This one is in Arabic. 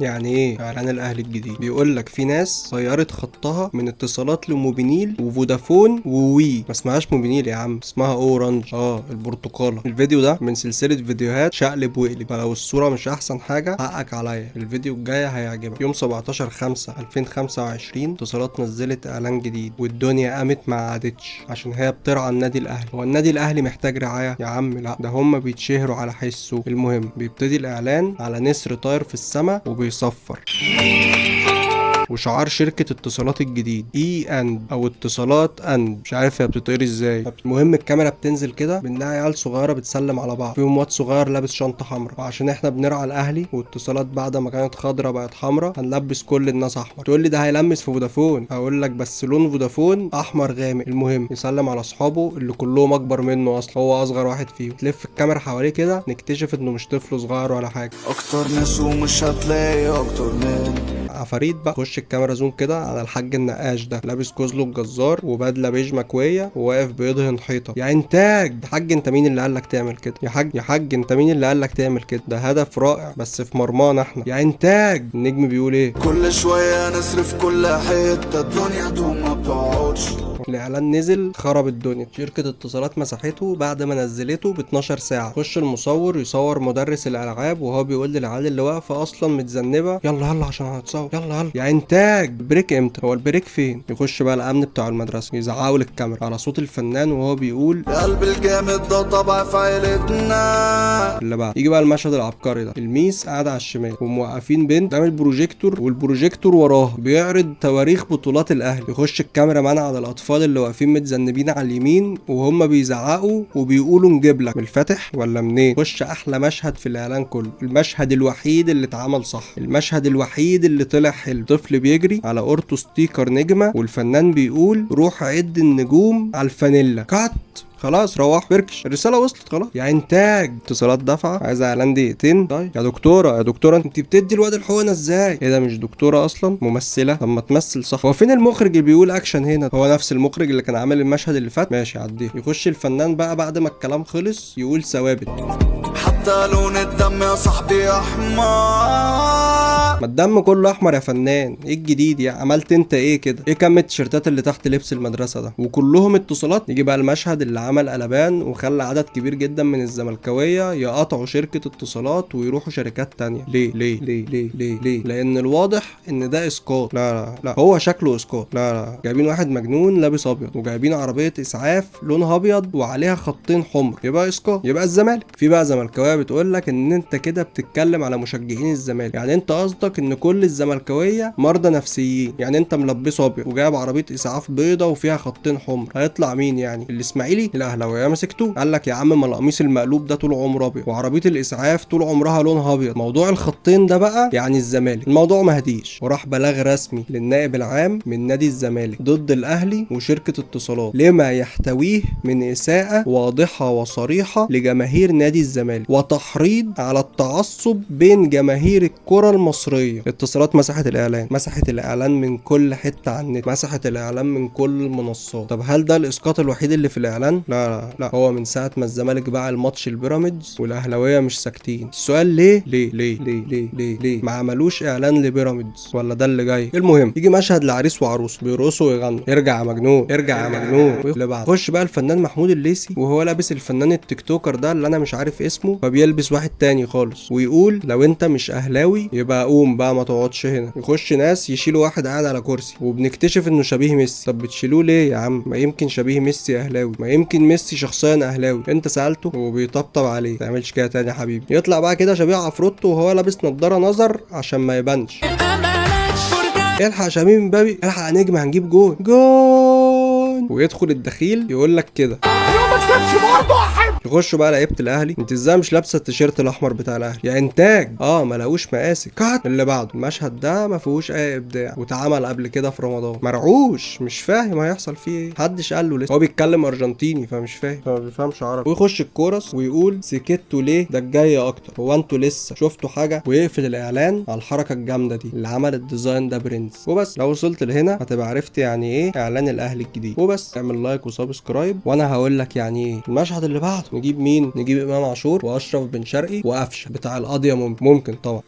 يعني ايه اعلان الاهلي الجديد؟ بيقول لك في ناس غيرت خطها من اتصالات لموبينيل وفودافون ووي. ما اسمهاش موبينيل يا عم، اسمها اورنج، البرتقاله. الفيديو ده من سلسله فيديوهات شقلب وقلب، فلو الصوره مش احسن حاجه حقك عليا. الفيديو الجاي هيعجبك. يوم 17/5/2025 اتصالات نزلت اعلان جديد والدنيا قامت ما عادتش، عشان هي بترعى النادي الاهلي. هو النادي الاهلي محتاج رعايه يا عم؟ لا، ده هم بيتشهروا على حسه. المهم بيبتدي الاعلان على نسر طاير في السماء وبيصفر، وشعار شركة اتصالات الجديد اي اند او اتصالات اند، مش عارف هي بتطير ازاي. المهم الكاميرا بتنزل كده، بنلاقي عيال صغيرة بتسلم على بعض، فيهم واد صغير لابس شنطة حمراء. وعشان احنا بنرعى الاهلي واتصالات بعد ما كانت خضرا بقت حمراء، هنلبس كل الناس احمر. تقول لي ده هيلمس في فودافون، هقول لك بس لون فودافون احمر غامق. المهم يسلم على اصحابه اللي كلهم اكبر منه، اصلا هو اصغر واحد فيهم. تلف الكاميرا حواليه كده، نكتشف انه مش طفل صغير ولا حاجة، اكتر ناس ومش هتلاقي اكتر من عفاريت بقى. خش الكاميرا زوم كده على الحاج النقاش ده، لابس كوزلو الجزار وبدله بيج مكويه وواقف بيدهن حيطه. يا انتاج يا حاج، انت مين اللي قالك تعمل كده؟ يا حاج انت مين اللي قالك تعمل كده؟ ده هدف رائع بس في مرمانا احنا. يا انتاج النجم بيقول ايه؟ كل شوية نصرف كل حتة، الدنيا دوم ما بتقعدش. الاعلان نزل خرب الدنيا. شركة اتصالات مسحته بعد ما نزلته ب 12 ساعة. خش المصور يصور مدرس الالعاب وهو بيقول للعيال اللي واقفة اصلا متذنبة يلا يلا عشان هتصور، يلا يلا. يا انتاج بريك امتى؟ هو البريك فين؟ يخش بقى الامن بتاع المدرسة يزعقوا للكاميرا على صوت الفنان وهو بيقول القلب الجامد ده طبع في عيلتنا. اللي بعد. يجي بقى المشهد العبقري ده، الميس قاعدة على الشمال وموقفين بنت قدام البروجيكتور، والبروجيكتور وراها بيعرض تواريخ بطولات الاهلي. يخش الكاميرا مان على الاطفال اللي واقفين متذنبين على اليمين وهم بيزعقوا وبيقولوا نجيب لك من الفاتح ولا منين. خش احلى مشهد في الاعلان كله، المشهد الوحيد اللي اتعمل صح، المشهد الوحيد اللي طلع حلو. طفل بيجري على اورتو ستيكر نجمه والفنان بيقول روح عد النجوم على الفانيلا. كات. خلاص روح بيركش، الرساله وصلت خلاص. يا انتاج اتصالات دافعه عايزه اعلان دقيقتين. طيب يا دكتوره انت بتدي الواد الحقنه ازاي؟ ايه ده مش دكتوره اصلا، ممثله؟ طب ما تمثل صح. هو فين المخرج اللي بيقول اكشن هنا؟ هو نفس المخرج اللي كان عامل المشهد اللي فات. ماشي عديه. يخش الفنان بقى بعد ما الكلام خلص يقول ثوابت. حتى لون الدم يا صاحبي احمر. ما الدم كله احمر يا فنان، ايه الجديد يا عملت انت ايه كده؟ ايه كم التيشيرتات اللي تحت لبس المدرسه ده وكلهم اتصالات؟ يجي بقى المشهد اللي عمل قلبان وخلى عدد كبير جدا من الزملكاويه يقطعوا شركه اتصالات ويروحوا شركات تانية. ليه؟ لان الواضح ان ده اسقاط. لا هو شكله اسقاط. لا جايبين واحد مجنون لابس ابيض وجايبين عربيه اسعاف لونها ابيض وعليها خطين حمر، يبقى اسقاط، يبقى الزمالك. في بقى زملكاويه بتقول لك ان انت كده بتتكلم على مشجعين الزمالك، يعني انت قصدك ان كل الزملكاويه مرضى نفسيين. يعني انت ملبسه ابيض وجايب عربيه اسعاف بيضه وفيها خطين حمر، هيطلع مين يعني؟ الاسماعيلي؟ الاهلاويه مسكتوه قال لك يا عم ما القميص المقلوب ده طول عمره ابيض وعربيه الاسعاف طول عمرها لونها ابيض، موضوع الخطين ده بقى يعني الزمالك. الموضوع ما هديش وراح بلاغ رسمي للنائب العام من نادي الزمالك ضد الاهلي وشركه اتصالات لما يحتويه من اساءه واضحه وصريحه لجماهير نادي الزمالك وتحريض على التعصب بين جماهير الكره المصريه. اتصالات مسحت الاعلان من كل حته على النت، مسحت الاعلان من كل المنصات. طب هل ده الاسقاط الوحيد اللي في الاعلان؟ لا هو من ساعه ما الزمالك باع الماتش البيراميدز والاهلاويه مش ساكتين. السؤال ليه ما عملوش اعلان لبيراميدز؟ ولا ده اللي جاي؟ المهم يجي مشهد لعريس وعروسه بيرقصوا ويغنوا ارجع يا مجنون ارجع يا مجنون. اللي بعد خش بقى الفنان محمود الليثي وهو لابس الفنان التيك توكر ده اللي انا مش عارف اسمه، فبيلبس واحد تاني خالص ويقول لو انت مش اهلاوي يبقى قوم بقى ما تقعدش هنا. يخش ناس يشيلوا واحد قاعد على كرسي وبنكتشف انه شبيه ميسي. طب بتشيلوه ليه يا عم؟ ما يمكن شبيه ميسي اهلاوي، ما يمكن ميسي شخصيا اهلاوي. انت سالته وبيطبطب عليه. ما تعملش كده تاني يا حبيبي. يطلع بقى كده شبيه عفروتو وهو لابس نضاره نظر عشان ما يبانش. الحق يا شميم امبابي، الحق يا نجم هنجيب جون ويدخل الدخيل يقول لك كده يخشوا بقى لعيبه الاهلي انت ازاي مش لابسه التيشيرت الاحمر بتاع الاهلي؟ يا انتاج ما لقوش مقاسك. كات. اللي بعده المشهد ده ما فيهوش اي ابداع واتعمل قبل كده في رمضان. مرعوش مش فاهم هيحصل فيه ايه، محدش قال له لسه. هو بيتكلم ارجنتيني فمش فاهم، فما بيفهمش عربي. ويخش الكورس ويقول سكتوا ليه ده الجاي اكتر، هو انتوا لسه شفتوا حاجه؟ ويقفل الاعلان على الحركه الجامده دي اللي عمل الديزاين ده برنس. وبس لو وصلت لهنا هتبقى عرفت يعني ايه اعلان الاهلي الجديد. وبس اعمل لايك وسبسكرايب وانا هقول لك يعني ايه. المشهد اللي بعده نجيب مين؟ نجيب امام عاشور واشرف بن شرقي وقفشه بتاع القضيه. ممكن طبعا.